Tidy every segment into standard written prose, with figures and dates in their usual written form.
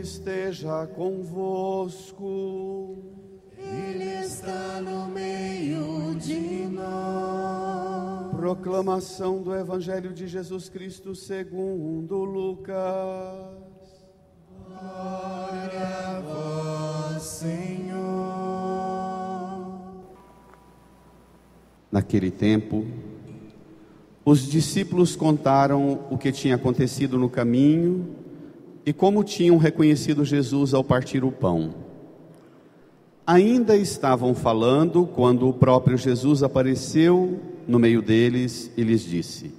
Esteja convosco. Ele está no meio de nós. Proclamação do Evangelho de Jesus Cristo segundo Lucas. Glória a vós, Senhor. Naquele tempo, os discípulos contaram o que tinha acontecido no caminho e como tinham reconhecido Jesus ao partir o pão. Ainda estavam falando quando o próprio Jesus apareceu no meio deles e lhes disse: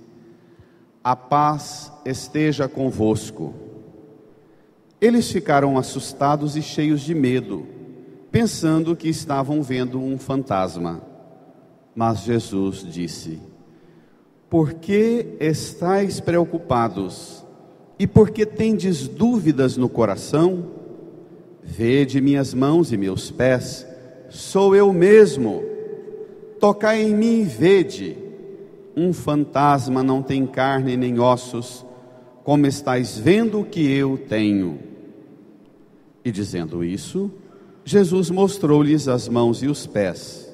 a paz esteja convosco. Eles ficaram assustados e cheios de medo, pensando que estavam vendo um fantasma. Mas Jesus disse: por que estáis preocupados? E por que tendes dúvidas no coração? Vede minhas mãos e meus pés, sou eu mesmo. Tocai em mim e vede. Um fantasma não tem carne nem ossos, como estáis vendo que eu tenho. E dizendo isso, Jesus mostrou-lhes as mãos e os pés.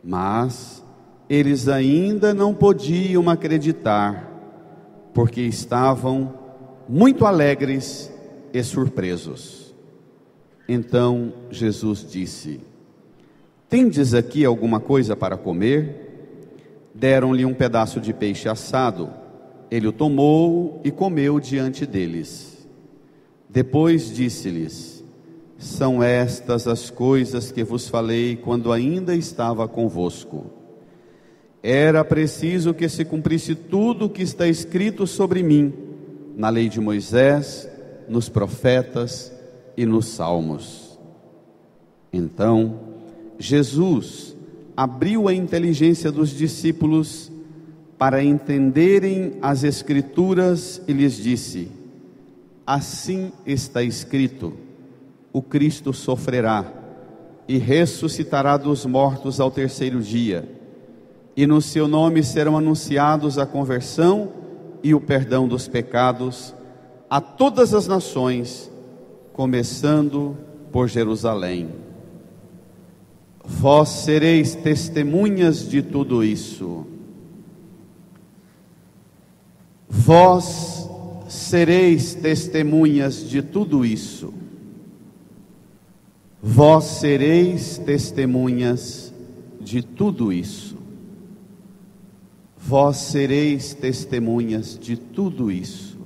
Mas eles ainda não podiam acreditar, porque estavam muito alegres e surpresos. Então Jesus disse: tendes aqui alguma coisa para comer? Deram-lhe um pedaço de peixe assado. Ele o tomou e comeu diante deles. Depois disse-lhes: são estas as coisas que vos falei quando ainda estava convosco. Era preciso que se cumprisse tudo o que está escrito sobre mim, na lei de Moisés, nos profetas e nos salmos. Então, Jesus abriu a inteligência dos discípulos para entenderem as Escrituras e lhes disse: assim está escrito, o Cristo sofrerá e ressuscitará dos mortos ao terceiro dia. E no seu nome serão anunciados a conversão e o perdão dos pecados a todas as nações, começando por Jerusalém. Vós sereis testemunhas de tudo isso. Vós sereis testemunhas de tudo isso. Vós sereis testemunhas de tudo isso. Vós sereis testemunhas de tudo isso.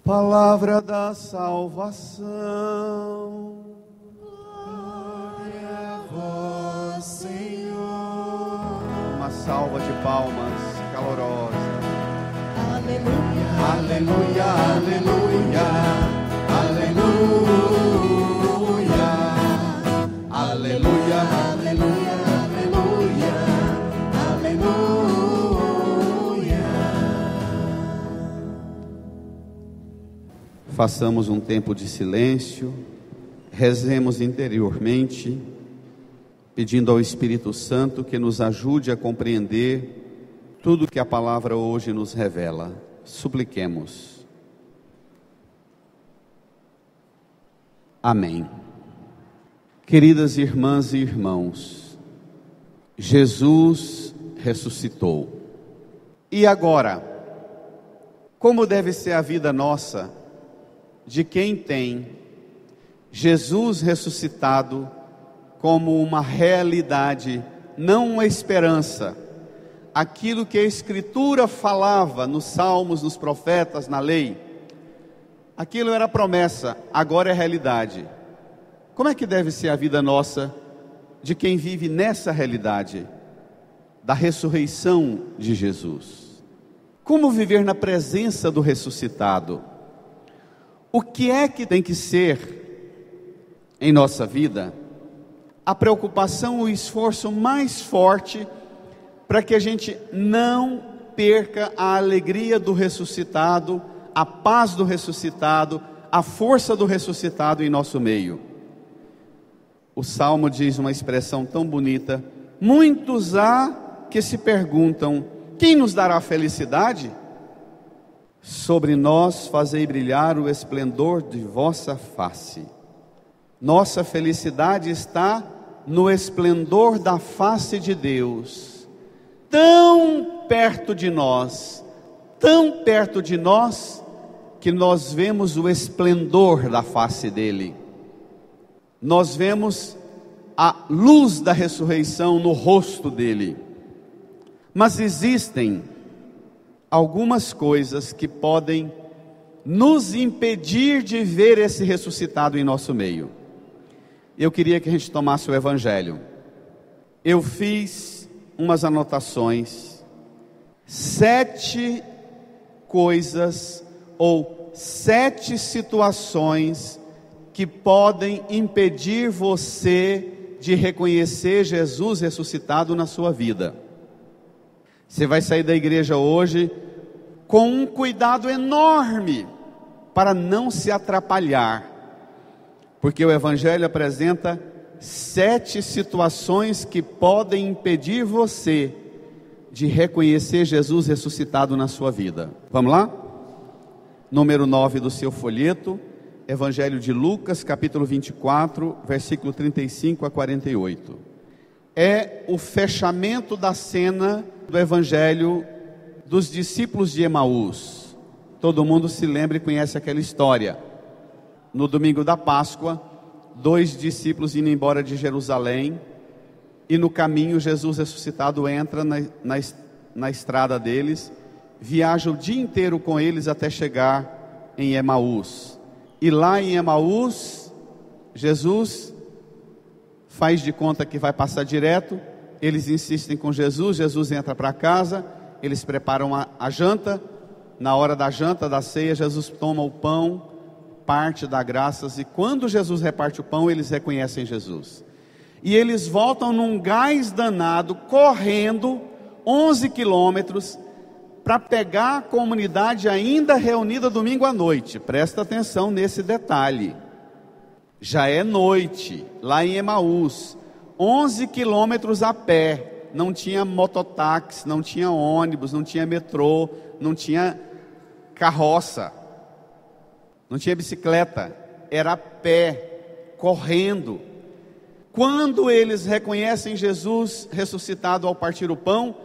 Palavra da salvação. Glória a vós, Senhor. Uma salva de palmas calorosa. Aleluia, aleluia, aleluia, aleluia, aleluia, aleluia, aleluia, aleluia. Façamos um tempo de silêncio, rezemos interiormente, pedindo ao Espírito Santo que nos ajude a compreender tudo que a palavra hoje nos revela. Supliquemos. Amém. Queridas irmãs e irmãos, Jesus ressuscitou. E agora, como deve ser a vida nossa de quem tem Jesus ressuscitado como uma realidade, não uma esperança, aquilo que a Escritura falava nos Salmos, nos profetas, na lei. Aquilo era promessa, agora é realidade. Como é que deve ser a vida nossa de quem vive nessa realidade da ressurreição de Jesus? Como viver na presença do ressuscitado? O que é que tem que ser em nossa vida a preocupação, o esforço mais forte para que a gente não perca a alegria do ressuscitado, a paz do ressuscitado, a força do ressuscitado em nosso meio? O Salmo diz uma expressão tão bonita: muitos há que se perguntam, quem nos dará felicidade? Sobre nós fazei brilhar o esplendor de vossa face. Nossa felicidade está no esplendor da face de Deus, tão perto de nós, que nós vemos o esplendor da face dele. Nós vemos a luz da ressurreição no rosto dele. Mas existem algumas coisas que podem nos impedir de ver esse ressuscitado em nosso meio. Eu queria que a gente tomasse o Evangelho. Eu fiz umas anotações, 7 coisas ou 7 situações que podem impedir você de reconhecer Jesus ressuscitado na sua vida. Você vai sair da igreja hoje com um cuidado enorme para não se atrapalhar, porque o Evangelho apresenta 7 situações que podem impedir você de reconhecer Jesus ressuscitado na sua vida. Vamos lá? Número 9 do seu folheto, Evangelho de Lucas, capítulo 24, versículo 35 a 48. É o fechamento da cena do Evangelho dos discípulos de Emaús. Todo mundo se lembra e conhece aquela história. No domingo da Páscoa, 2 discípulos indo embora de Jerusalém, e no caminho Jesus ressuscitado entra na estrada deles, viaja o dia inteiro com eles até chegar em Emaús. E lá em Emaús, Jesus faz de conta que vai passar direto. Eles insistem com Jesus, Jesus entra para casa, eles preparam a janta. Na hora da janta, da ceia, Jesus toma o pão, parte, dá graças, e quando Jesus reparte o pão, eles reconhecem Jesus. E eles voltam num gás danado, correndo 11 quilômetros, para pegar a comunidade ainda reunida domingo à noite. Presta atenção nesse detalhe. Já é noite, lá em Emaús, 11 quilômetros a pé. Não tinha mototáxi, não tinha ônibus, não tinha metrô, não tinha carroça, não tinha bicicleta, era a pé, correndo. Quando eles reconhecem Jesus ressuscitado ao partir o pão,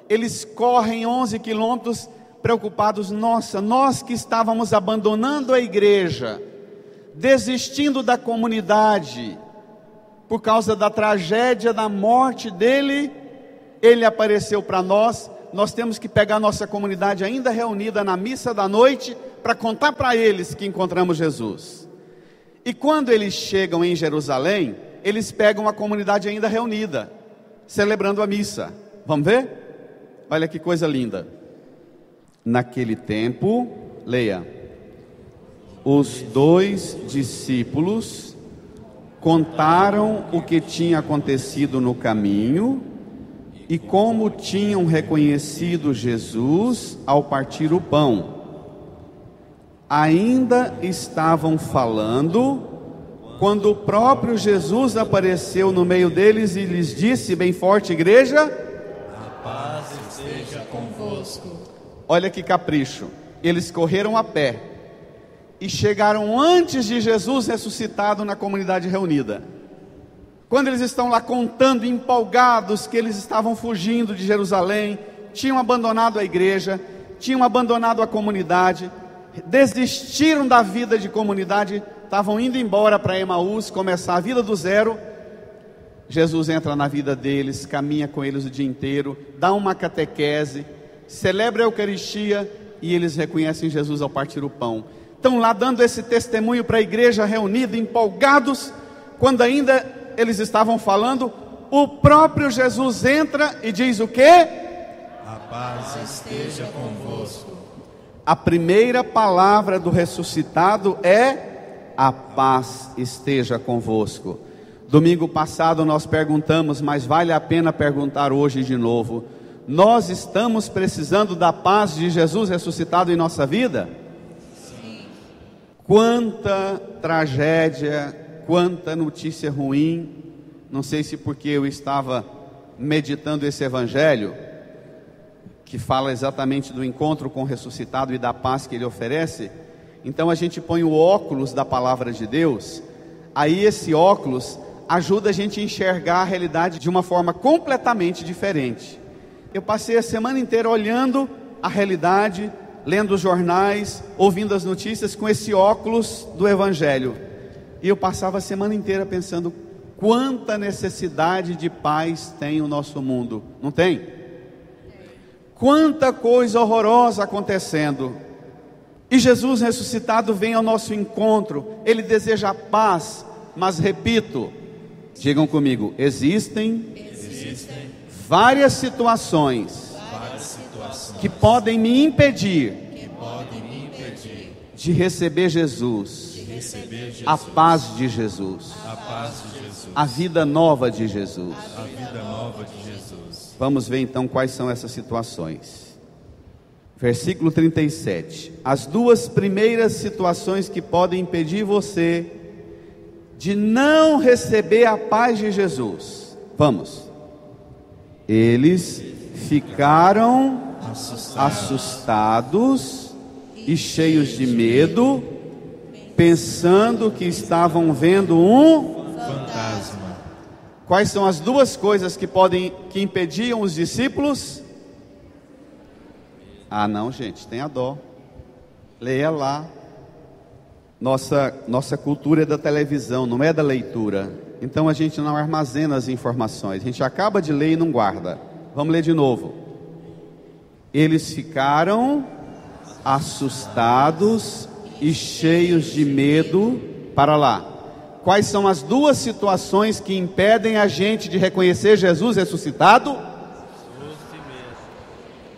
eles correm 11 quilômetros preocupados. Nossa, nós que estávamos abandonando a igreja, desistindo da comunidade, por causa da tragédia da morte dele, ele apareceu para nós. Nós temos que pegar nossa comunidade ainda reunida na missa da noite, para contar para eles que encontramos Jesus. E quando eles chegam em Jerusalém, eles pegam a comunidade ainda reunida, celebrando a missa. Vamos ver? Olha que coisa linda. Naquele tempo, leia: os 2 discípulos contaram o que tinha acontecido no caminho e como tinham reconhecido Jesus ao partir o pão. Ainda estavam falando quando o próprio Jesus apareceu no meio deles e lhes disse bem forte, igreja: A paz esteja convosco. Olha que capricho. Eles correram a pé e chegaram antes de Jesus ressuscitado na comunidade reunida. Quando eles estão lá contando, empolgados, que eles estavam fugindo de Jerusalém, tinham abandonado a igreja, tinham abandonado a comunidade, desistiram da vida de comunidade, estavam indo embora para Emaús, começar a vida do zero. Jesus entra na vida deles, caminha com eles o dia inteiro, dá uma catequese, celebra a Eucaristia e eles reconhecem Jesus ao partir o pão. Estão lá dando esse testemunho para a igreja reunida, empolgados, quando ainda eles estavam falando, o próprio Jesus entra e diz o quê? A paz esteja convosco. A primeira palavra do ressuscitado é: a paz esteja convosco. Domingo passado nós perguntamos, mas vale a pena perguntar hoje de novo: nós estamos precisando da paz de Jesus ressuscitado em nossa vida? Sim. Quanta tragédia, quanta notícia ruim. Não sei se porque eu estava meditando esse evangelho, que fala exatamente do encontro com o ressuscitado e da paz que ele oferece. Então a gente põe o óculos da palavra de Deus, aí esse óculos ajuda a gente a enxergar a realidade de uma forma completamente diferente. Eu passei a semana inteira olhando a realidade, lendo os jornais, ouvindo as notícias com esse óculos do evangelho. E eu passava a semana inteira pensando: quanta necessidade de paz tem o nosso mundo, não tem? Quanta coisa horrorosa acontecendo. E Jesus ressuscitado vem ao nosso encontro. Ele deseja a paz, mas repito, digam comigo, existem várias situações que podem me impedir de receber Jesus, a paz de Jesus, a vida nova de Jesus. Vamos ver então quais são essas situações. Versículo 37. As duas primeiras situações que podem impedir você de não receber a paz de Jesus. Vamos. Eles ficaram assustados e cheios de medo, pensando que estavam vendo um fantasma. Quais são as duas coisas que impediam os discípulos? Ah não, gente, tenha dó. Leia lá. Nossa cultura é da televisão, não é da leitura. Então a gente não armazena as informações. A gente acaba de ler e não guarda. Vamos ler de novo. Eles ficaram assustados e cheios de medo. Para lá. Quais são as duas situações que impedem a gente de reconhecer Jesus ressuscitado?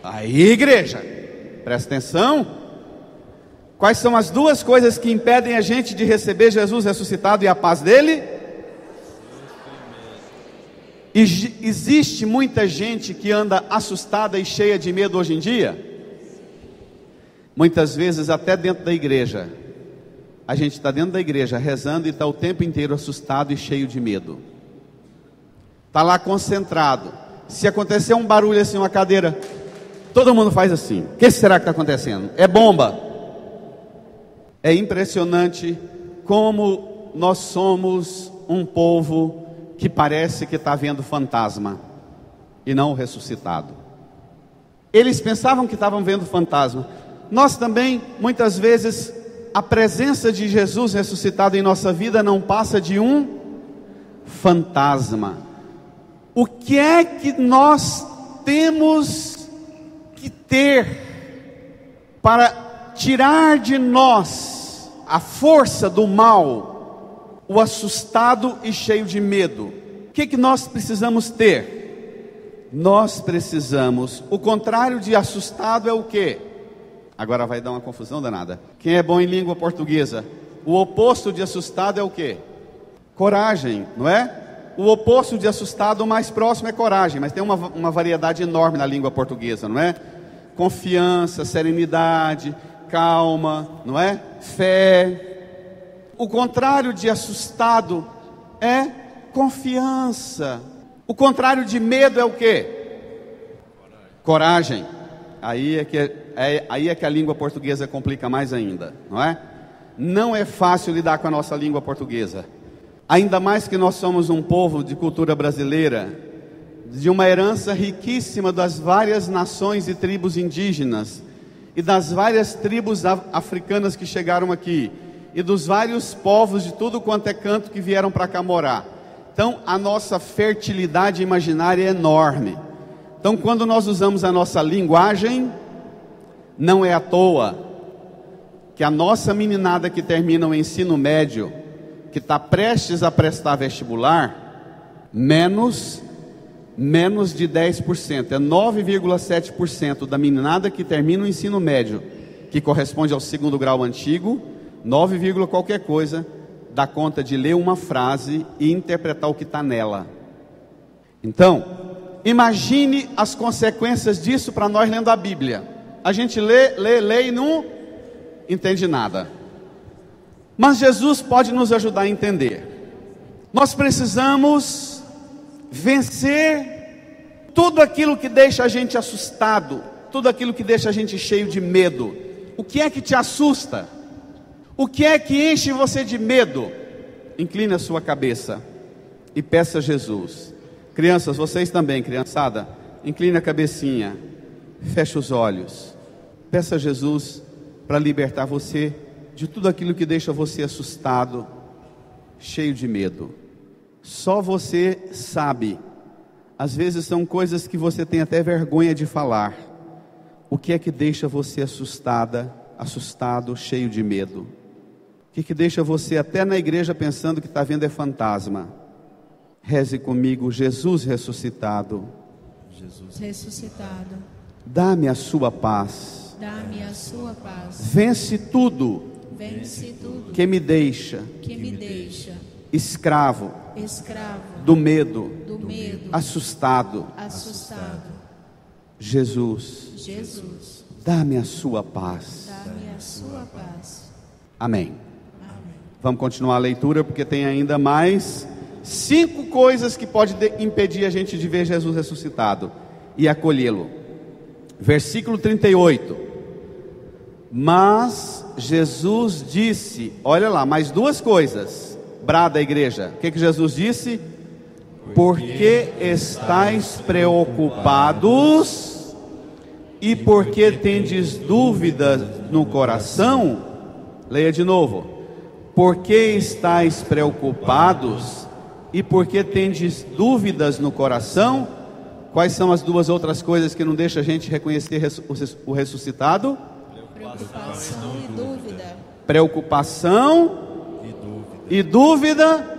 Aí, igreja, presta atenção. Quais são as duas coisas que impedem a gente de receber Jesus ressuscitado e a paz dele? Existe muita gente que anda assustada e cheia de medo hoje em dia? Muitas vezes até dentro da igreja. A gente está dentro da igreja rezando e está o tempo inteiro assustado e cheio de medo. Está lá concentrado. Se acontecer um barulho assim, uma cadeira, todo mundo faz assim. O que será que está acontecendo? É bomba. É impressionante como nós somos um povo que parece que está vendo fantasma e não o ressuscitado. Eles pensavam que estavam vendo fantasma. Nós também, muitas vezes, a presença de Jesus ressuscitado em nossa vida não passa de um fantasma. O que é que nós temos que ter para tirar de nós a força do mal, o assustado e cheio de medo? O que é que nós precisamos ter? Nós precisamos, o contrário de assustado é o quê? Agora vai dar uma confusão danada. Quem é bom em língua portuguesa? O oposto de assustado é o quê? Coragem, não é? O oposto de assustado, o mais próximo é coragem. Mas tem uma variedade enorme na língua portuguesa, não é? Confiança, serenidade, calma, não é? Fé. O contrário de assustado é confiança. O contrário de medo é o quê? Coragem. Aí é que a língua portuguesa complica mais ainda, não é? Não é fácil lidar com a nossa língua portuguesa. Ainda mais que nós somos um povo de cultura brasileira, de uma herança riquíssima das várias nações e tribos indígenas, e das várias tribos africanas que chegaram aqui, e dos vários povos de tudo quanto é canto que vieram para cá morar. Então a nossa fertilidade imaginária é enorme. Então quando nós usamos a nossa linguagem, não é à toa que a nossa meninada que termina o ensino médio, que está prestes a prestar vestibular, menos de 10%, é 9,7% da meninada que termina o ensino médio, que corresponde ao segundo grau antigo, 9, qualquer coisa, dá conta de ler uma frase e interpretar o que está nela. Então, imagine as consequências disso para nós lendo a Bíblia. A gente lê e não entende nada. Mas Jesus pode nos ajudar a entender. Nós precisamos vencer tudo aquilo que deixa a gente assustado, tudo aquilo que deixa a gente cheio de medo. O que é que te assusta? O que é que enche você de medo? Incline a sua cabeça e peça a Jesus. Crianças, vocês também, criançada, incline a cabecinha, feche os olhos. Peça a Jesus para libertar você de tudo aquilo que deixa você assustado, cheio de medo. Só você sabe. Às vezes são coisas que você tem até vergonha de falar. O que é que deixa você assustado, cheio de medo? O que deixa você até na igreja pensando que está vendo é fantasma? Reze comigo. Jesus ressuscitado. Jesus ressuscitado, dá-me a sua paz. dá-me a sua paz. Vence tudo Vence tudo que me deixa que me deixa escravo escravo do medo, do medo, assustado. assustado. Jesus, Jesus, dá-me a sua paz. dá-me a sua paz. Amém. Amém. Vamos continuar a leitura, porque tem ainda mais 5 coisas que podem impedir a gente de ver Jesus ressuscitado e acolhê-lo. Versículo 38. Mas Jesus disse, olha lá, mais 2 coisas. Brada a igreja. O que Jesus disse? Porque estáis preocupados e porque tendes dúvidas no coração. Leia de novo. Porque estáis preocupados e porque tendes dúvidas no coração. Quais são as 2 outras coisas que não deixam a gente reconhecer o ressuscitado? Preocupação e dúvida. Preocupação e dúvida.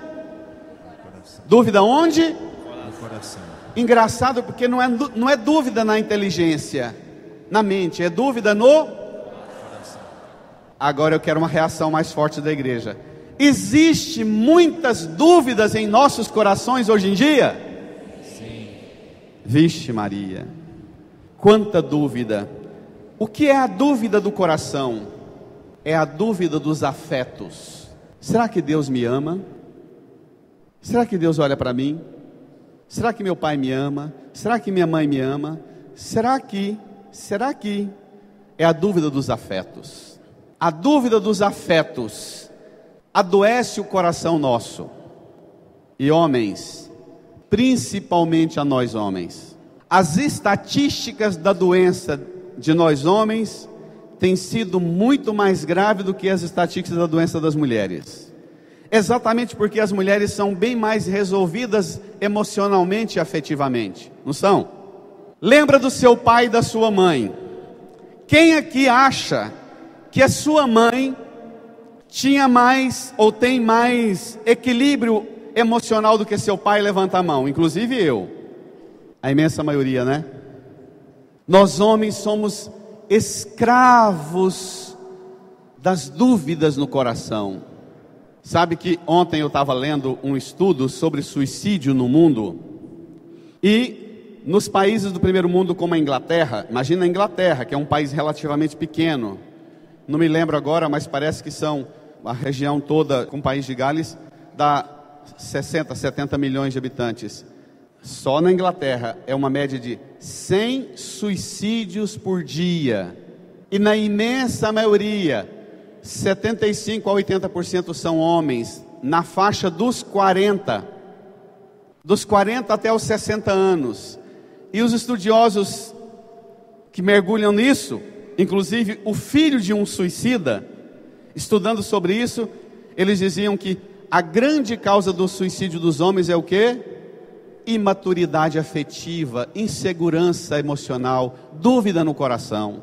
Dúvida onde? no coração. Engraçado, porque não é dúvida na inteligência, na mente, é dúvida no coração. Agora eu quero uma reação mais forte da igreja. Existe muitas dúvidas em nossos corações hoje em dia? Sim. Vixe Maria, quanta dúvida. O que é a dúvida do coração? É a dúvida dos afetos. Será que Deus me ama? Será que Deus olha para mim? Será que meu pai me ama? Será que minha mãe me ama? Será que? É a dúvida dos afetos. A dúvida dos afetos adoece o coração nosso. E homens, principalmente a nós homens, as estatísticas da doença de nós homens têm sido muito mais grave do que as estatísticas da doença das mulheres. Exatamente porque as mulheres são bem mais resolvidas emocionalmente e afetivamente, não são? Lembra do seu pai e da sua mãe. Quem aqui acha que a sua mãe tinha mais ou tem mais equilíbrio emocional do que seu pai? Levanta a mão, inclusive eu. A imensa maioria, né? Nós homens somos escravos das dúvidas no coração. Sabe que ontem eu estava lendo um estudo sobre suicídio no mundo, e nos países do primeiro mundo como a Inglaterra, imagina a Inglaterra, que é um país relativamente pequeno, não me lembro agora, mas parece que são a região toda, com o país de Gales, dá 60, 70 milhões de habitantes. Só na Inglaterra é uma média de 100 suicídios por dia, e na imensa maioria, 75 a 80% são homens, na faixa dos 40 até os 60 anos. E os estudiosos que mergulham nisso, inclusive o filho de um suicida, estudando sobre isso, eles diziam que a grande causa do suicídio dos homens é o quê? Imaturidade afetiva, insegurança emocional, dúvida no coração.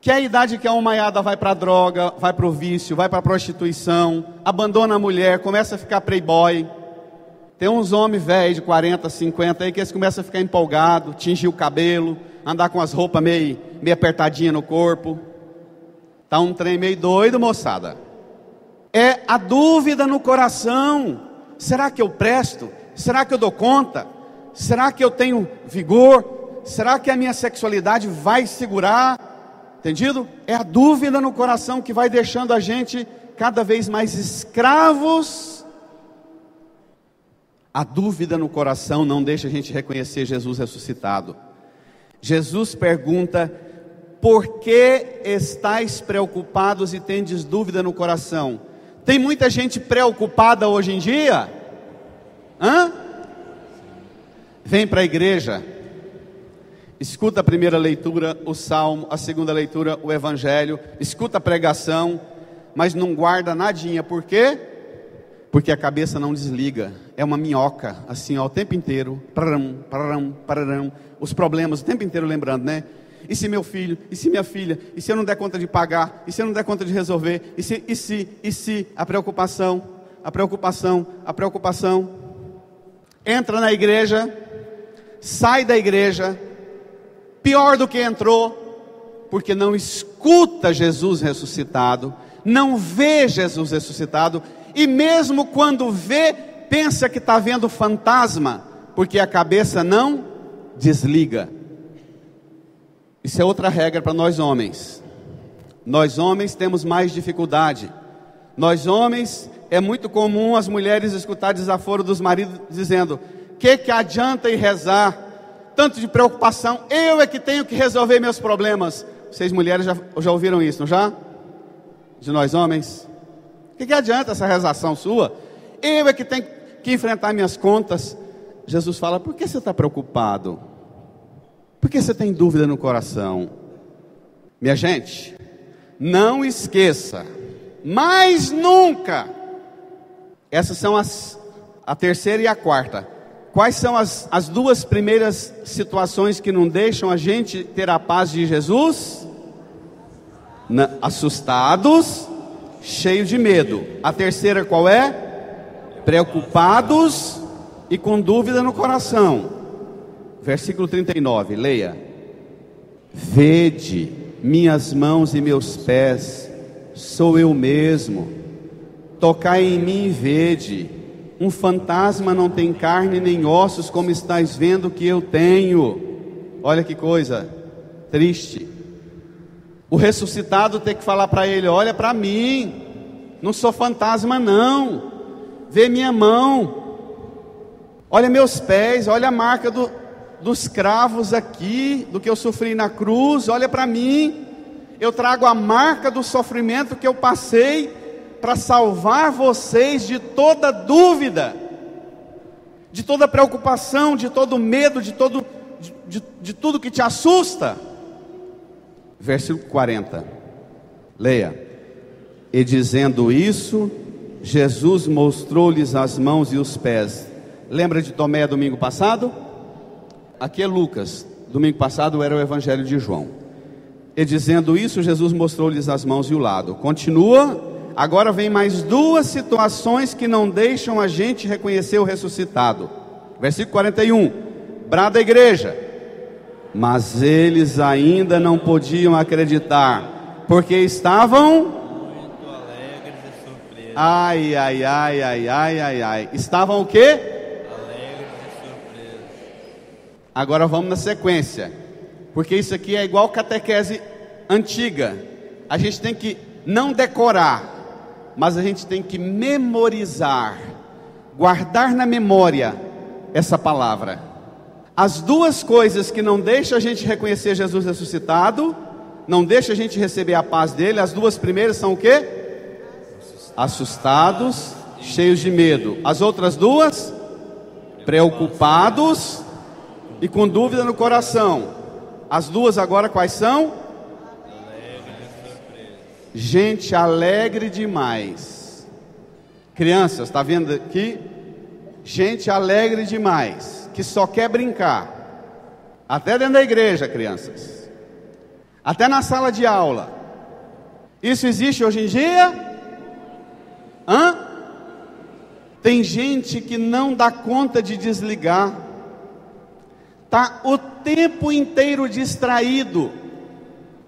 Que é a idade que a homaiada vai para a droga, vai para o vício, vai para a prostituição, abandona a mulher, começa a ficar playboy. Tem uns homens velhos de 40, 50 aí que eles começam a ficar empolgados, tingir o cabelo, andar com as roupas meio apertadinhas no corpo. Tá um trem meio doido, moçada. É a dúvida no coração. Será que eu presto? Será que eu dou conta? Será que eu tenho vigor? Será que a minha sexualidade vai segurar? Entendido? É a dúvida no coração que vai deixando a gente cada vez mais escravos. A dúvida no coração não deixa a gente reconhecer Jesus ressuscitado. Jesus pergunta: por que estáis preocupados e tendes dúvida no coração? Tem muita gente preocupada hoje em dia? Vem para a igreja, escuta a primeira leitura, o salmo, a segunda leitura, o evangelho, escuta a pregação, mas não guarda nadinha. Por quê? Porque a cabeça não desliga, é uma minhoca, assim ó, o tempo inteiro, pararão, os problemas o tempo inteiro lembrando, né? E se meu filho, e se minha filha, e se eu não der conta de pagar, e se eu não der conta de resolver, e se, a preocupação, entra na igreja, sai da igreja, pior do que entrou, porque não escuta Jesus ressuscitado, não vê Jesus ressuscitado, e mesmo quando vê, pensa que está vendo fantasma, porque a cabeça não desliga. Isso é outra regra para nós homens. Nós homens temos mais dificuldade. Nós homens, é muito comum as mulheres escutar desaforo dos maridos dizendo: que adianta ir rezar? Tanto de preocupação, eu é que tenho que resolver meus problemas. Vocês mulheres já ouviram isso, não já? De nós homens? Que adianta essa rezação sua? Eu é que tenho que enfrentar minhas contas. Jesus fala: por que você está preocupado? Por que você tem dúvida no coração? Minha gente, não esqueça, mais nunca. Essas são a terceira e a quarta. Quais são as duas primeiras situações que não deixam a gente ter a paz de Jesus? Assustados, cheios de medo. A terceira qual é? Preocupados e com dúvida no coração. Versículo 39, leia: vede minhas mãos e meus pés, sou eu mesmo, tocai em mim e vede, um fantasma não tem carne nem ossos, como estáis vendo que eu tenho. Olha que coisa triste, o ressuscitado tem que falar para ele: olha para mim, não sou fantasma não, vê minha mão, olha meus pés, olha a marca dos cravos aqui, do que eu sofri na cruz, olha para mim, eu trago a marca do sofrimento que eu passei para salvar vocês de toda dúvida, de toda preocupação, de todo medo, de tudo que te assusta. Versículo 40, leia: e dizendo isso, Jesus mostrou-lhes as mãos e os pés. Lembra de Tomé domingo passado? Aqui é Lucas, domingo passado era o evangelho de João. E dizendo isso, Jesus mostrou-lhes as mãos e o lado. Continua, agora vem mais duas situações que não deixam a gente reconhecer o ressuscitado. Versículo 41, brada a igreja: mas eles ainda não podiam acreditar, porque estavam muito alegres e surpresos. Ai. Estavam o quê? Agora vamos na sequência, porque isso aqui é igual catequese antiga. A gente tem que não decorar, mas a gente tem que memorizar, guardar na memória essa palavra. As duas coisas que não deixam a gente reconhecer Jesus ressuscitado, não deixam a gente receber a paz dele, as duas primeiras são o quê? Assustados, cheios de medo. As outras duas? Preocupados e com dúvida no coração. As duas agora quais são? Gente alegre demais. Crianças, está vendo aqui? Gente alegre demais, que só quer brincar. Até dentro da igreja, crianças. Até na sala de aula. Isso existe hoje em dia? Tem gente que não dá conta de desligar. Está o tempo inteiro distraído.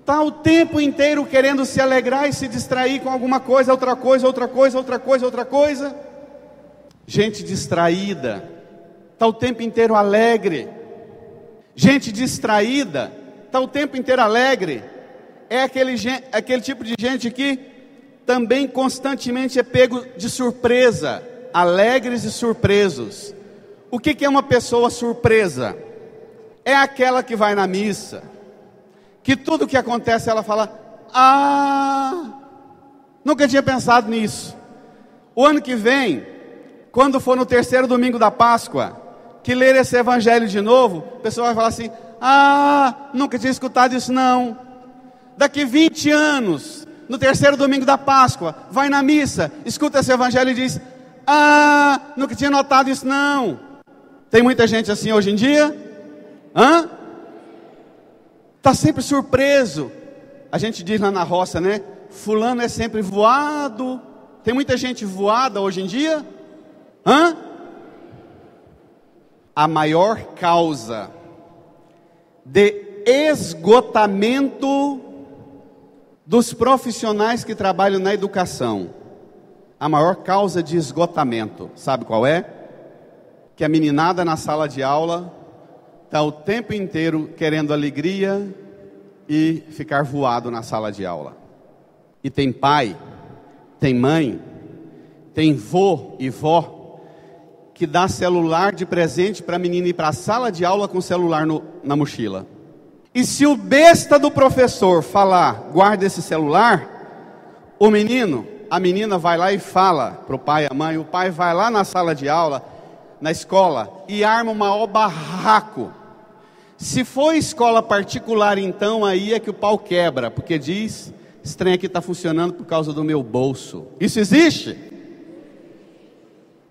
Está o tempo inteiro querendo se alegrar e se distrair com alguma coisa, outra coisa, outra coisa, outra coisa, outra coisa. Gente distraída. Está o tempo inteiro alegre. Gente distraída. Está o tempo inteiro alegre. É aquele tipo de gente que também constantemente é pego de surpresa. Alegres e surpresos. O que é uma pessoa surpresa? É aquela que vai na missa, que tudo que acontece ela fala: nunca tinha pensado nisso. O ano que vem, quando for no terceiro domingo da Páscoa, que ler esse evangelho de novo, a pessoa vai falar assim: nunca tinha escutado isso não. Daqui 20 anos, no terceiro domingo da Páscoa, vai na missa, escuta esse evangelho e diz: nunca tinha notado isso não. Tem muita gente assim hoje em dia? Está sempre surpreso. A gente diz lá na roça, né? Fulano é sempre voado. Tem muita gente voada hoje em dia? A maior causa de esgotamento dos profissionais que trabalham na educação, a maior causa de esgotamento, sabe qual é? Que a meninada na sala de aula está o tempo inteiro querendo alegria e ficar voado na sala de aula. E tem pai, tem mãe, tem vô e vó que dá celular de presente para a menina ir para a sala de aula com o celular na mochila. E se o besta do professor falar: guarda esse celular, a menina vai lá e fala para o pai e a mãe. O pai vai lá na sala de aula, na escola, e arma o maior barraco. Se for escola particular, então aí é que o pau quebra, porque diz: esse trem aqui está funcionando por causa do meu bolso. Isso existe?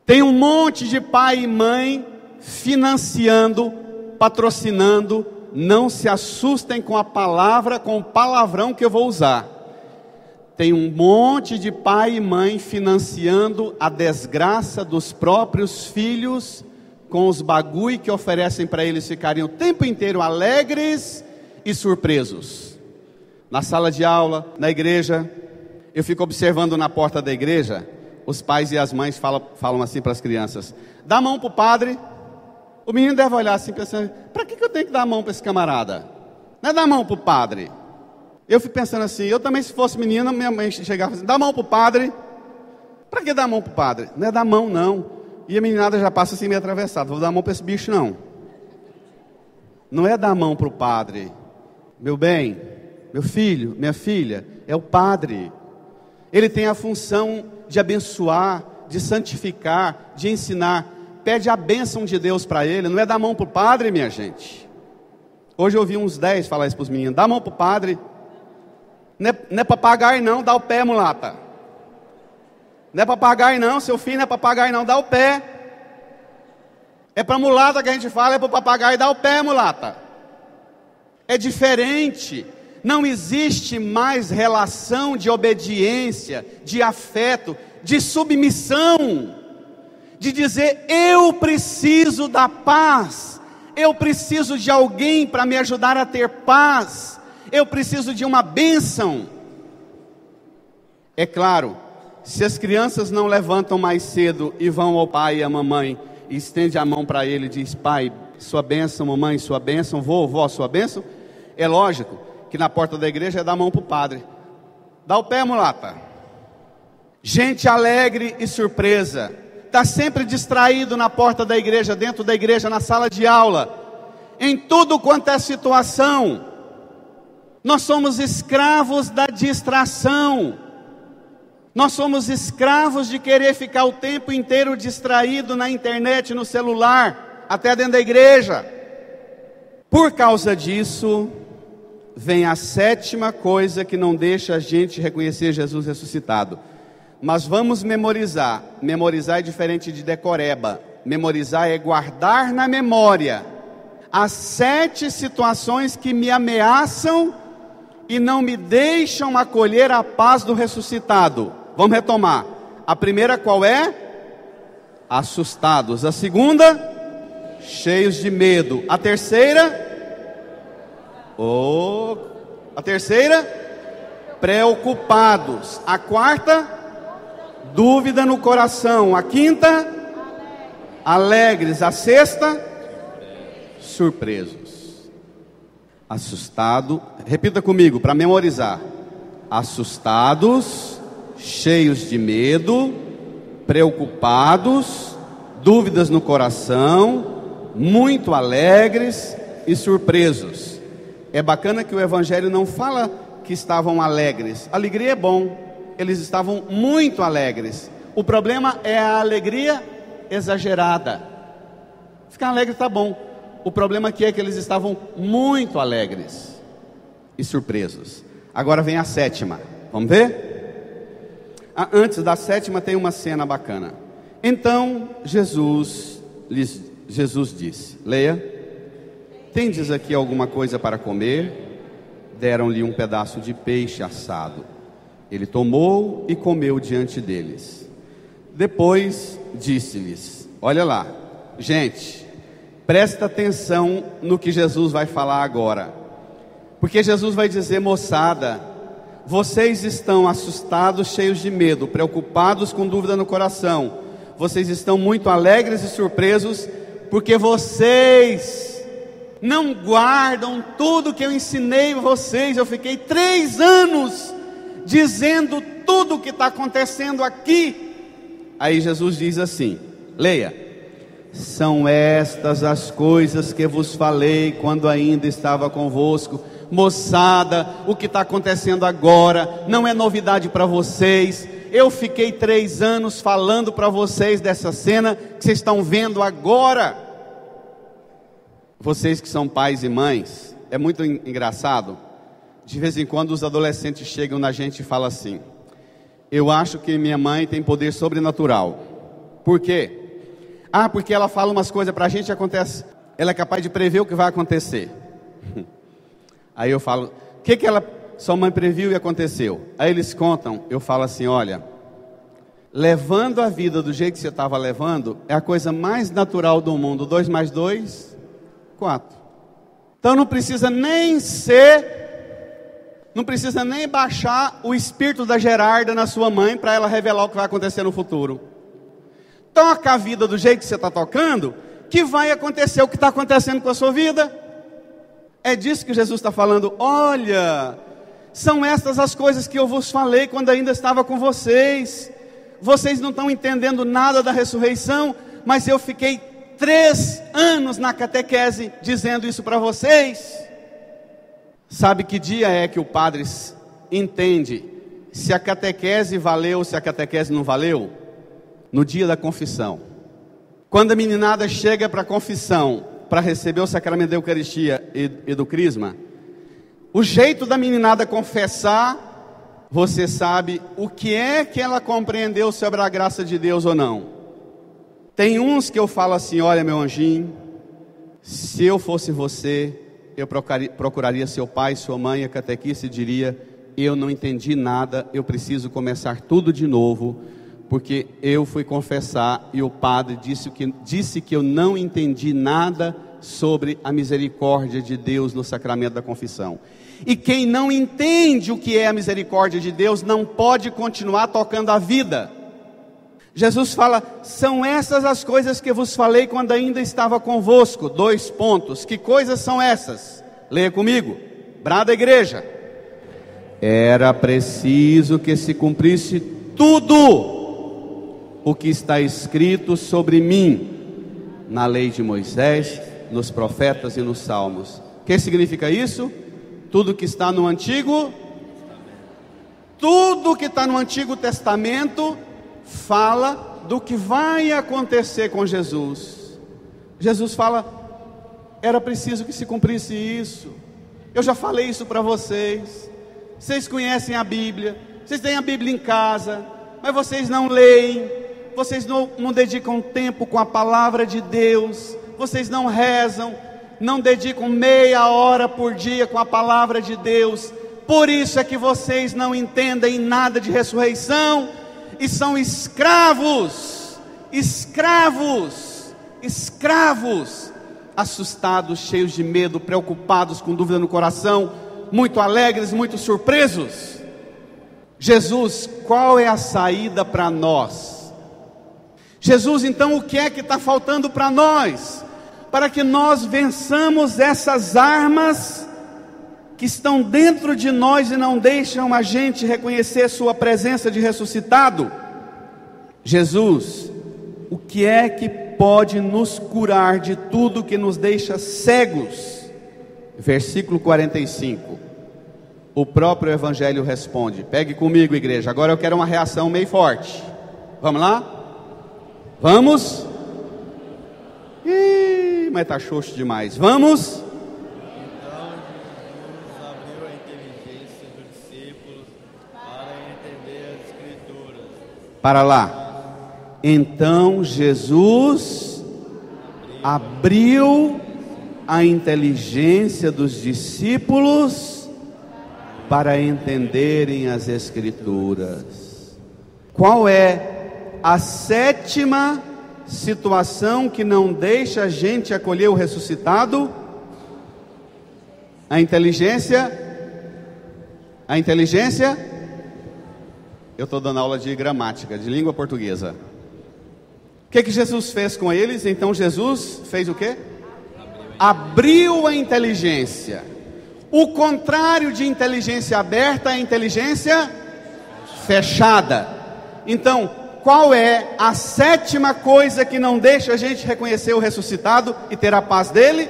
Tem um monte de pai e mãe financiando, patrocinando. Não se assustem com a palavra, com o palavrão que eu vou usar. Tem um monte de pai e mãe financiando a desgraça dos próprios filhos, com os bagulho que oferecem para eles ficarem o tempo inteiro alegres e surpresos. Na sala de aula, na igreja, eu fico observando na porta da igreja, os pais e as mães falam assim para as crianças: dá a mão para o padre. O menino deve olhar assim pensando: para que eu tenho que dar a mão para esse camarada? Não é dar a mão para o padre. Eu fico pensando assim, eu também, se fosse menina, minha mãe chegava assim: dá a mão para o padre. Para que dar a mão para o padre? Não é dar a mão não. E a meninada já passa assim meio atravessada: vou dar a mão para esse bicho não. Não é dar a mão para o padre. Meu bem, meu filho, minha filha, é o padre. Ele tem a função de abençoar, de santificar, de ensinar. Pede a bênção de Deus para ele. Não é dar a mão para o padre, minha gente. Hoje eu ouvi uns 10 falar isso para os meninos: dá a mão para o padre. Não é papagaio não, dá o pé, mulata. Não é papagaio não, seu filho não é papagaio não, dá o pé. É para mulata que a gente fala, é para o papagaio, dá o pé, mulata. É diferente. Não existe mais relação de obediência, de afeto, de submissão, de dizer: eu preciso da paz, eu preciso de alguém para me ajudar a ter paz, eu preciso de uma bênção. É claro, se as crianças não levantam mais cedo e vão ao pai e à mamãe e estende a mão para ele e diz: pai, sua bênção, mamãe, sua bênção, vovó, sua bênção, é lógico que na porta da igreja é dar a mão para o padre. Dá o pé, mulata. Gente alegre e surpresa, está sempre distraído na porta da igreja, dentro da igreja, na sala de aula, em tudo quanto é situação. Nós somos escravos da distração. Nós somos escravos de querer ficar o tempo inteiro distraído na internet, no celular, até dentro da igreja. Por causa disso, vem a sétima coisa que não deixa a gente reconhecer Jesus ressuscitado. Mas vamos memorizar. Memorizar é diferente de decoreba. Memorizar é guardar na memória as 7 situações que me ameaçam e não me deixam acolher a paz do ressuscitado. Vamos retomar. A primeira qual é? Assustados. A segunda? Cheios de medo. A terceira? A terceira? Preocupados. A quarta? Dúvida no coração. A quinta? Alegres. A sexta? Surpresos. Assustado. Repita comigo para memorizar. Assustados, cheios de medo, preocupados, dúvidas no coração, muito alegres e surpresos. É bacana que o Evangelho não fala que estavam alegres. Alegria é bom. Eles estavam muito alegres. O problema é a alegria exagerada. Ficar alegre está bom. O problema aqui é que eles estavam muito alegres e surpresos. Agora vem a sétima. Vamos ver? Antes da sétima tem uma cena bacana. Então Jesus disse: leia. Tendes aqui alguma coisa para comer? Deram-lhe um pedaço de peixe assado. Ele tomou e comeu diante deles. Depois disse-lhes: olha lá, gente, presta atenção no que Jesus vai falar agora. Porque Jesus vai dizer: moçada, vocês estão assustados, cheios de medo, preocupados, com dúvida no coração. Vocês estão muito alegres e surpresos, porque vocês não guardam tudo que eu ensinei a vocês. Eu fiquei 3 anos dizendo tudo o que está acontecendo aqui. Aí Jesus diz assim, leia: são estas as coisas que vos falei quando ainda estava convosco. Moçada, o que está acontecendo agora não é novidade para vocês. Eu fiquei 3 anos falando para vocês dessa cena que vocês estão vendo agora. Vocês que são pais e mães, é muito engraçado. De vez em quando os adolescentes chegam na gente e falam assim: eu acho que minha mãe tem poder sobrenatural. Por quê? Porque ela fala umas coisas para a gente e acontece. Ela é capaz de prever o que vai acontecer. Aí eu falo: o que sua mãe previu e aconteceu? Aí eles contam. Eu falo assim: olha, levando a vida do jeito que você estava levando, é a coisa mais natural do mundo. 2 mais 2, 4. Então não precisa nem baixar o espírito da Gerarda na sua mãe para ela revelar o que vai acontecer no futuro. Toca a vida do jeito que você está tocando, que vai acontecer o que está acontecendo com a sua vida. É disso que Jesus está falando. Olha, são estas as coisas que eu vos falei quando ainda estava com vocês. Vocês não estão entendendo nada da ressurreição, mas eu fiquei 3 anos na catequese dizendo isso para vocês. Sabe que dia é que o padre entende se a catequese valeu ou se a catequese não valeu? No dia da confissão. Quando a meninada chega para a confissão, para receber o sacramento da Eucaristia e do Crisma, o jeito da meninada confessar, você sabe o que é que ela compreendeu sobre a graça de Deus ou não. Tem uns que eu falo assim: olha, meu anjinho, se eu fosse você, eu procuraria seu pai, sua mãe, a catequista, e diria: eu não entendi nada, eu preciso começar tudo de novo, porque eu fui confessar e o padre disse que eu não entendi nada sobre a misericórdia de Deus no sacramento da confissão. E quem não entende o que é a misericórdia de Deus não pode continuar tocando a vida. Jesus fala: são essas as coisas que vos falei quando ainda estava convosco. 2 pontos. Que coisas são essas? Leia comigo. Brada a igreja. Era preciso que se cumprisse tudo o que está escrito sobre mim na lei de Moisés, nos profetas e nos salmos. O que significa isso? Tudo que está no Antigo Testamento fala do que vai acontecer com Jesus. Jesus fala: era preciso que se cumprisse isso. Eu já falei isso para vocês. Vocês conhecem a Bíblia, vocês têm a Bíblia em casa. mas vocês não leem, vocês não dedicam tempo com a palavra de Deus, vocês não rezam, não dedicam meia hora por dia com a palavra de Deus. Por isso é que vocês não entendem nada de ressurreição e são escravos, assustados, cheios de medo, preocupados, com dúvida no coração, muito alegres, muito surpresos. Jesus, qual é a saída para nós? Jesus, então, o que é que está faltando para nós? Para que nós vençamos essas armas que estão dentro de nós e não deixam a gente reconhecer sua presença de ressuscitado. Jesus, o que é que pode nos curar de tudo que nos deixa cegos? Versículo 45. O próprio Evangelho responde. Pegue comigo, igreja. Agora eu quero uma reação meio forte. Vamos lá? Vamos? Ih, mas está xoxo demais. Vamos? Então Jesus abriu a inteligência dos discípulos para entender as Escrituras. Para lá. Então Jesus abriu a inteligência dos discípulos para entenderem as Escrituras. Qual é a sétima situação que não deixa a gente acolher o ressuscitado? A inteligência? Eu estou dando aula de gramática, de língua portuguesa. O que Jesus fez com eles? Então Jesus fez o quê? Abriu a inteligência. O contrário de inteligência aberta é inteligência fechada. Então, qual é a sétima coisa que não deixa a gente reconhecer o ressuscitado e ter a paz dele?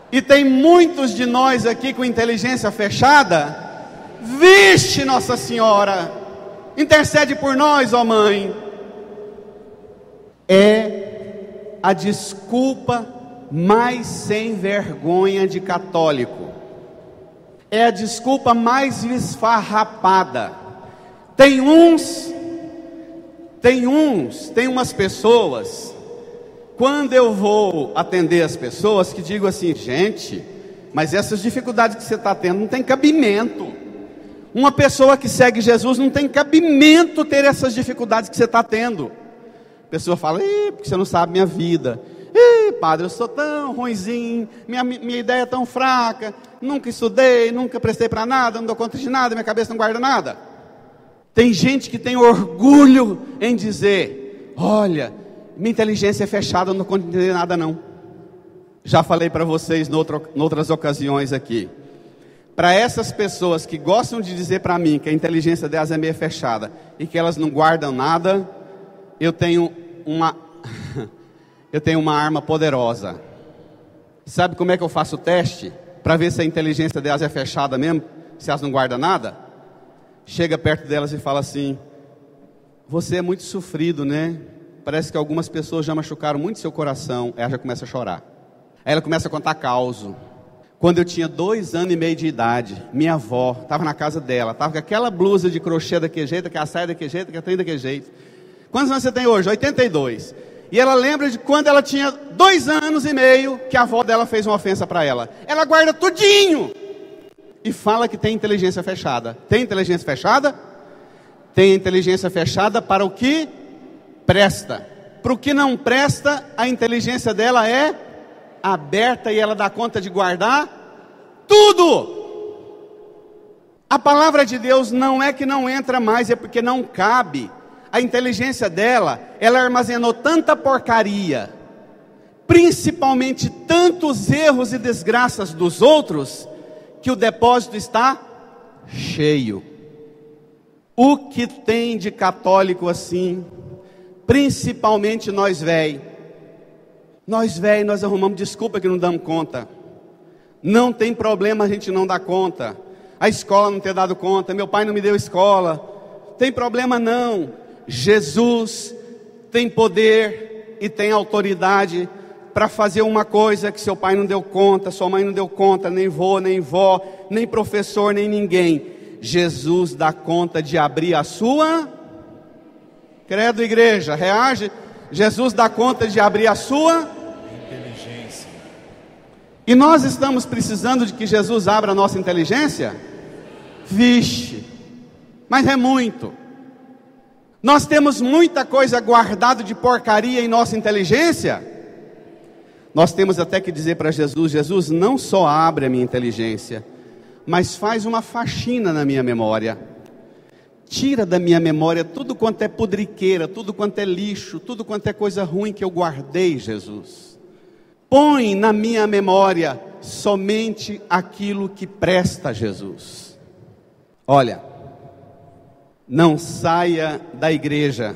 E tem muitos de nós aqui com inteligência fechada. Vixe, Nossa Senhora, intercede por nós, ó Mãe. É a desculpa mais sem vergonha de católico. É a desculpa mais esfarrapada. Tem umas pessoas, quando eu vou atender as pessoas, que digo assim: gente, mas essas dificuldades que você está tendo não tem cabimento. Uma pessoa que segue Jesus não tem cabimento ter essas dificuldades que você está tendo. A pessoa fala: porque você não sabe minha vida. Padre, eu sou tão ruinzinho, minha ideia é tão fraca, nunca estudei, nunca prestei para nada, não dou conta de nada, minha cabeça não guarda nada. Tem gente que tem orgulho em dizer: olha, minha inteligência é fechada, eu não consigo entender nada não. Já falei para vocês em outras ocasiões aqui. Para essas pessoas que gostam de dizer para mim que a inteligência delas é meio fechada e que elas não guardam nada, eu tenho uma arma poderosa. Sabe como é que eu faço o teste? Para ver se a inteligência delas é fechada mesmo, se elas não guardam nada? Chega perto delas e fala assim: você é muito sofrido, né? Parece que algumas pessoas já machucaram muito seu coração. Ela já começa a chorar. Aí ela começa a contar causo. Quando eu tinha 2 anos e meio de idade, minha avó estava na casa dela, estava com aquela blusa de crochê daquele jeito, aquela saia daquele jeito, aquela trem daquele jeito. Quantos anos você tem hoje? 82. E ela lembra de quando ela tinha 2 anos e meio, que a avó dela fez uma ofensa para ela. Ela guarda tudinho e fala que tem inteligência fechada. Tem inteligência fechada? Tem inteligência fechada para o que presta. Para o que não presta, a inteligência dela é aberta e ela dá conta de guardar tudo. A palavra de Deus não é que não entra mais, é porque não cabe. A inteligência dela, ela armazenou tanta porcaria, principalmente tantos erros e desgraças dos outros, que o depósito está cheio. O que tem de católico assim, principalmente nós velhos, nós arrumamos desculpa que não damos conta. Não tem problema a gente não dar conta. A escola não ter dado conta, meu pai não me deu escola. Tem problema não. Jesus tem poder e tem autoridade para fazer uma coisa que seu pai não deu conta, sua mãe não deu conta, nem vô, nem vó, nem professor, nem ninguém. Jesus dá conta de abrir a sua... Credo, igreja, reage. Jesus dá conta de abrir a sua... inteligência. E nós estamos precisando de que Jesus abra a nossa inteligência? Vixe, mas é muito. Nós temos muita coisa guardada de porcaria em nossa inteligência. Nós temos até que dizer para Jesus: Jesus, não só abre a minha inteligência, mas faz uma faxina na minha memória. Tira da minha memória tudo quanto é podriqueira, tudo quanto é lixo, tudo quanto é coisa ruim que eu guardei, Jesus. Põe na minha memória somente aquilo que presta, Jesus. Olha, não saia da igreja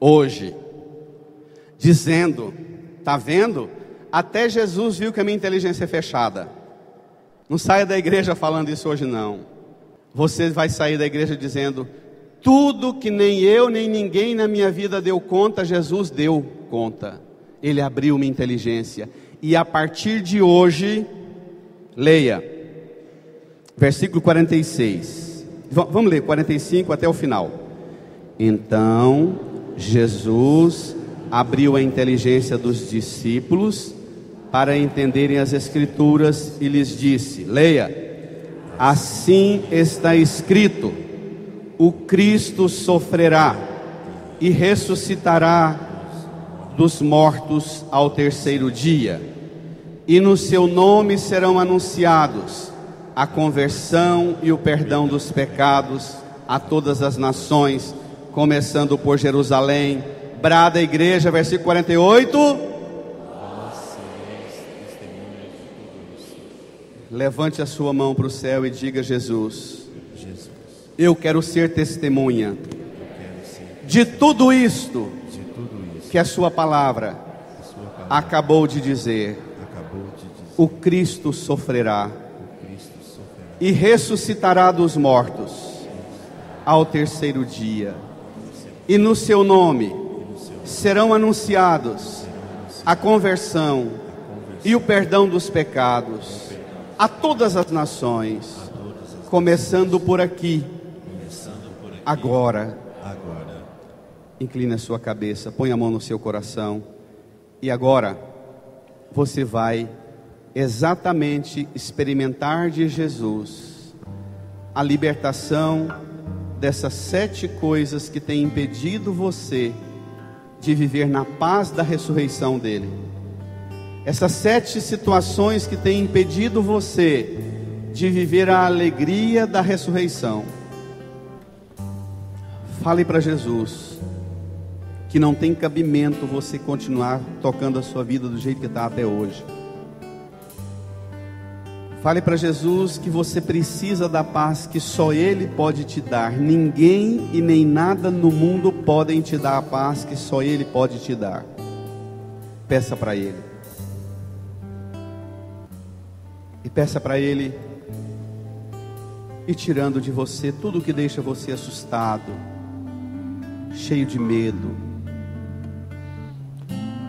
hoje dizendo: está vendo? Até Jesus viu que a minha inteligência é fechada. Não saia da igreja falando isso hoje não. Você vai sair da igreja dizendo: tudo que nem eu nem ninguém na minha vida deu conta, Jesus deu conta. Ele abriu minha inteligência. E a partir de hoje, leia versículo 46. Vamos ler 45 até o final. Então Jesus abriu a inteligência dos discípulos para entenderem as Escrituras e lhes disse, leia: assim está escrito: o Cristo sofrerá e ressuscitará dos mortos ao terceiro dia, e no seu nome serão anunciados a conversão e o perdão dos pecados a todas as nações, começando por Jerusalém. Brada a igreja, versículo 48. Levante a sua mão para o céu e diga: Jesus, eu quero ser testemunha de tudo isto que a sua palavra acabou de dizer. O Cristo sofrerá e ressuscitará dos mortos ao terceiro dia, e no seu nome serão anunciados a conversão e o perdão dos pecados a todas as nações, começando por aqui, agora. Incline a sua cabeça, põe a mão no seu coração, e agora você vai exatamente experimentar de Jesus a libertação dessas 7 coisas que têm impedido você de viver na paz da ressurreição dele. Essas 7 situações que têm impedido você de viver a alegria da ressurreição. Fale para Jesus que não tem cabimento você continuar tocando a sua vida do jeito que está até hoje. Fale para Jesus que você precisa da paz que só Ele pode te dar. Ninguém e nem nada no mundo podem te dar a paz que só Ele pode te dar. Peça para Ele. E peça para Ele ir tirando de você tudo que deixa você assustado, cheio de medo.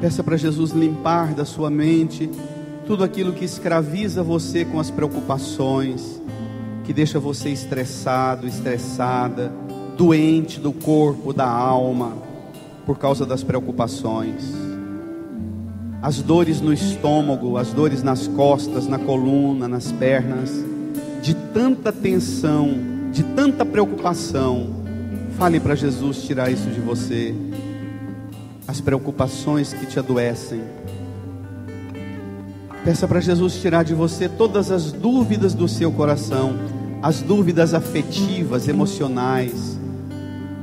Peça para Jesus limpar da sua mente tudo aquilo que escraviza você com as preocupações, que deixa você estressado, estressada, doente do corpo, da alma, por causa das preocupações. As dores no estômago, as dores nas costas, na coluna, nas pernas, de tanta tensão, de tanta preocupação. Fale para Jesus tirar isso de você. As preocupações que te adoecem. Peça para Jesus tirar de você todas as dúvidas do seu coração, as dúvidas afetivas, emocionais,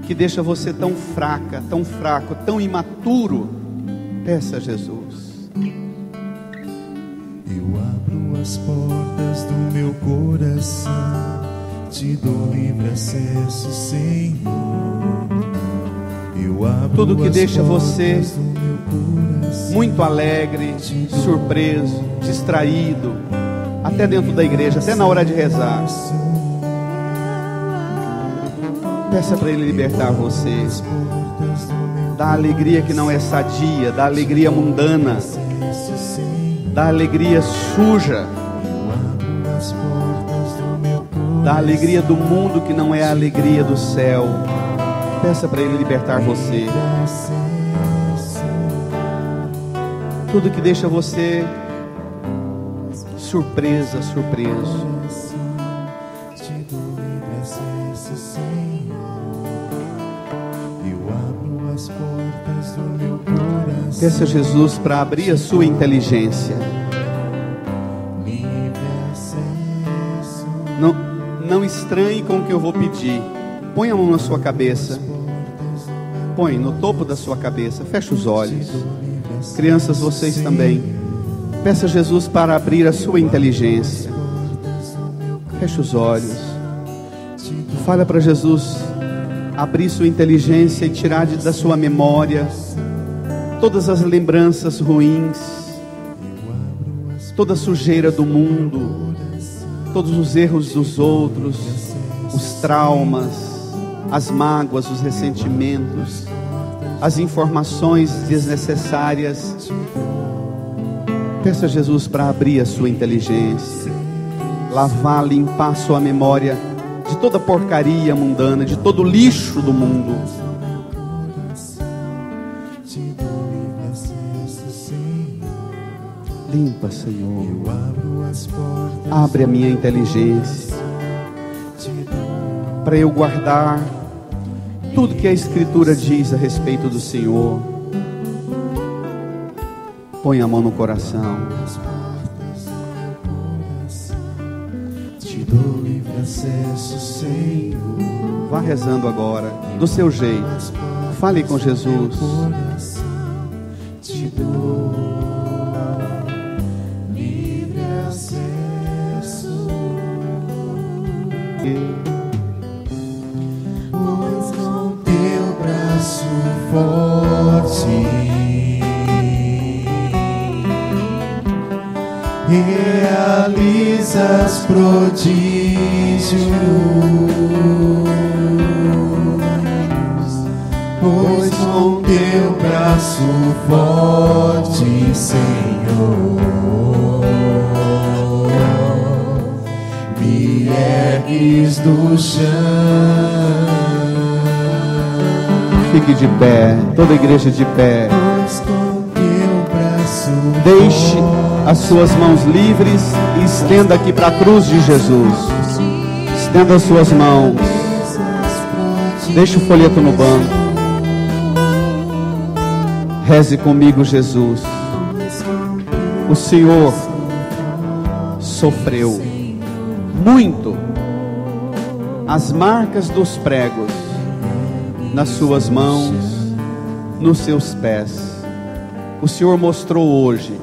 que deixa você tão fraca, tão fraco, tão imaturo. Peça a Jesus. Eu abro as portas do meu coração, te dou livre acesso, Senhor. Eu abro tudo que deixa você coração, muito alegre, surpreso, distraído, até dentro da igreja, até na hora de rezar. Peça para Ele libertar você da alegria que não é sadia, da alegria mundana, da alegria suja, da alegria do mundo que não é a alegria do céu. Peça para Ele libertar você. Tudo que deixa você surpreso. Peça a Jesus para abrir a sua inteligência. Não estranhe com o que eu vou pedir. Põe a mão na sua cabeça. Põe no topo da sua cabeça. Feche os olhos. Crianças, vocês também. Peça a Jesus para abrir a sua inteligência. Feche os olhos. Fala para Jesus abrir sua inteligência e tirar da sua memória todas as lembranças ruins, toda a sujeira do mundo, todos os erros dos outros, os traumas, as mágoas, os ressentimentos, as informações desnecessárias. Peça a Jesus para abrir a sua inteligência, lavar, limpar sua memória de toda porcaria mundana, de todo lixo do mundo. Limpa, Senhor. Abre a minha inteligência para eu guardar tudo que a Escritura diz a respeito do Senhor. Põe a mão no coração. Te dou livre acesso, Senhor. Vá rezando agora, do seu jeito. Fale com Jesus. Te dou livre acesso. Pois com teu braço forte realizas prodígios, pois com teu braço forte, Senhor, me ergues do chão. Fique de pé, toda a igreja de pé. Pois com teu braço Deixe as suas mãos livres e estenda aqui para a cruz de Jesus. Estenda as suas mãos. Deixe o folheto no banco. Reze comigo, Jesus. O Senhor sofreu muito as marcas dos pregos nas suas mãos, nos seus pés. O Senhor mostrou hoje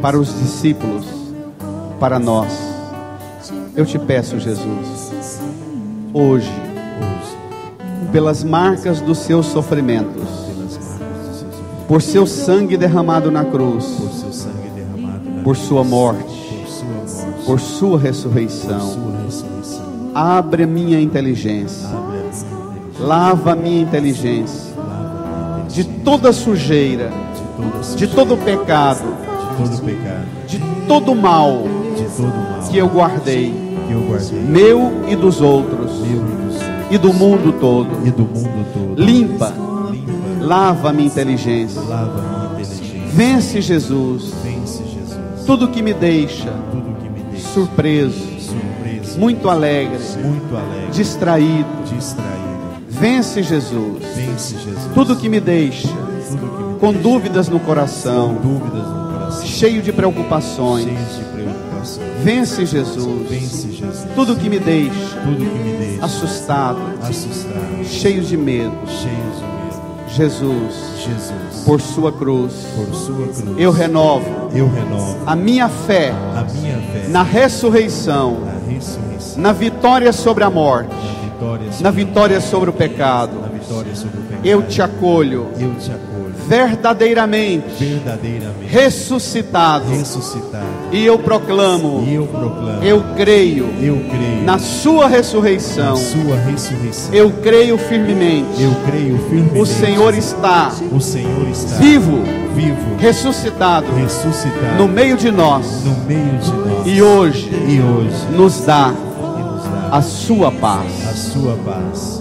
para os discípulos, para nós. Eu te peço, Jesus, hoje, pelas marcas dos seus sofrimentos, por seu sangue derramado na cruz, por sua morte, por sua ressurreição, abre a minha inteligência, lava a minha inteligência de toda sujeira, de todo pecado, de todo mal que eu guardei, meu e dos outros, e do mundo todo. Limpa, lava a minha inteligência. Vence, Jesus, tudo que me deixa surpreso, muito alegre, distraído. Vence, Jesus, tudo que me deixa com dúvidas no coração, cheio de preocupações. Vence, Jesus, tudo que me deixa assustado, cheio de medo. Jesus, por sua cruz, eu renovo a minha fé na ressurreição, na vitória sobre a morte, na vitória sobre o pecado. Eu te acolho verdadeiramente ressuscitado. E eu proclamo, eu creio na sua ressurreição. Eu creio firmemente. O Senhor está vivo, ressuscitado no meio de nós. E hoje nos dá a sua paz. a sua paz.